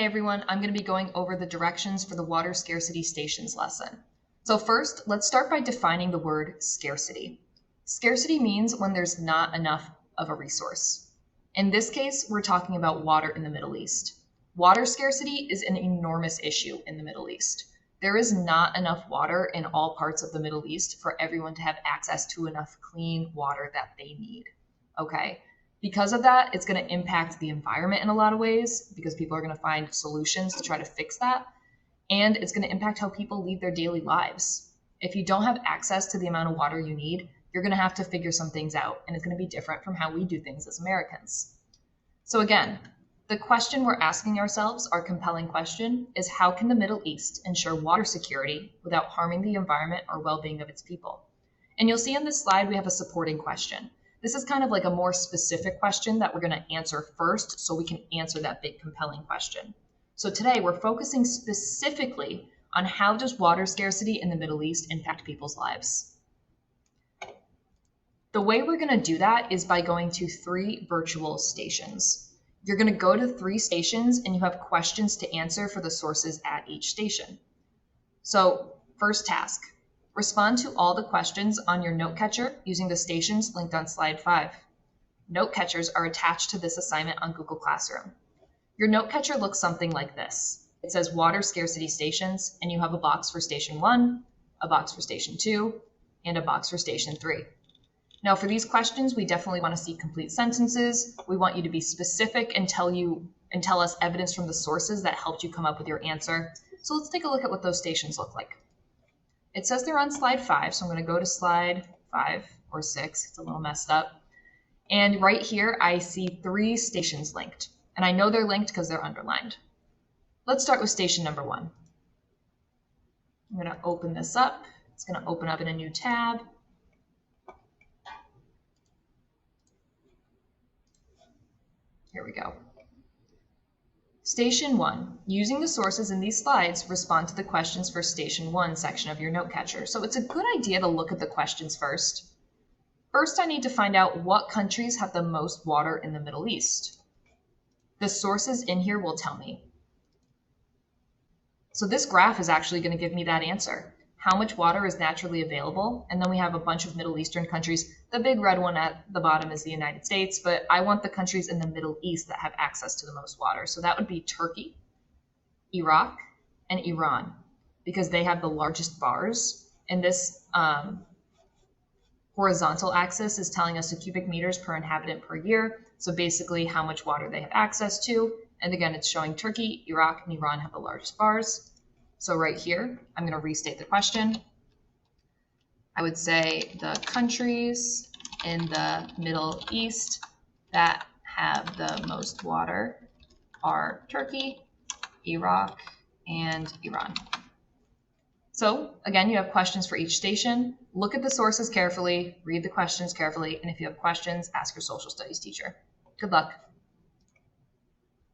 Hey everyone, I'm going to be going over the directions for the water scarcity stations lesson. So first, let's start by defining the word scarcity. Scarcity means when there's not enough of a resource. In this case, we're talking about water in the Middle East. Water scarcity is an enormous issue in the Middle East. There is not enough water in all parts of the Middle East for everyone to have access to enough clean water that they need. Okay? Because of that, it's going to impact the environment in a lot of ways because people are going to find solutions to try to fix that. And it's going to impact how people lead their daily lives. If you don't have access to the amount of water you need, you're going to have to figure some things out, and it's going to be different from how we do things as Americans. So again, the question we're asking ourselves, our compelling question, is how can the Middle East ensure water security without harming the environment or well-being of its people? And you'll see on this slide we have a supporting question. This is kind of like a more specific question that we're going to answer first so we can answer that big compelling question. So today we're focusing specifically on how does water scarcity in the Middle East impact people's lives. The way we're going to do that is by going to 3 virtual stations. You're going to go to 3 stations and you have questions to answer for the sources at each station. So first task. Respond to all the questions on your note catcher using the stations linked on slide 5. Note catchers are attached to this assignment on Google Classroom. Your note catcher looks something like this. It says water scarcity stations, and you have a box for station 1, a box for station 2, and a box for station 3. Now for these questions, we definitely want to see complete sentences. We want you to be specific and tell us evidence from the sources that helped you come up with your answer. So let's take a look at what those stations look like. It says they're on slide 5, so I'm going to go to slide 5 or 6. It's a little messed up. And right here, I see 3 stations linked. And I know they're linked because they're underlined. Let's start with station number 1. I'm going to open this up. It's going to open up in a new tab. Here we go. Station 1. Using the sources in these slides, respond to the questions for Station 1 section of your note catcher. So it's a good idea to look at the questions first. First, I need to find out what countries have the most water in the Middle East. The sources in here will tell me. So this graph is actually going to give me that answer. How much water is naturally available? And then we have a bunch of Middle Eastern countries. The big red one at the bottom is the United States, but I want the countries in the Middle East that have access to the most water. So that would be Turkey, Iraq, and Iran, because they have the largest bars. And this horizontal axis is telling us the cubic meters per inhabitant per year. So basically how much water they have access to. And again, it's showing Turkey, Iraq, and Iran have the largest bars. So right here, I'm going to restate the question. I would say the countries in the Middle East that have the most water are Turkey, Iraq, and Iran. So again, you have questions for each station. Look at the sources carefully, read the questions carefully, and if you have questions, ask your social studies teacher. Good luck.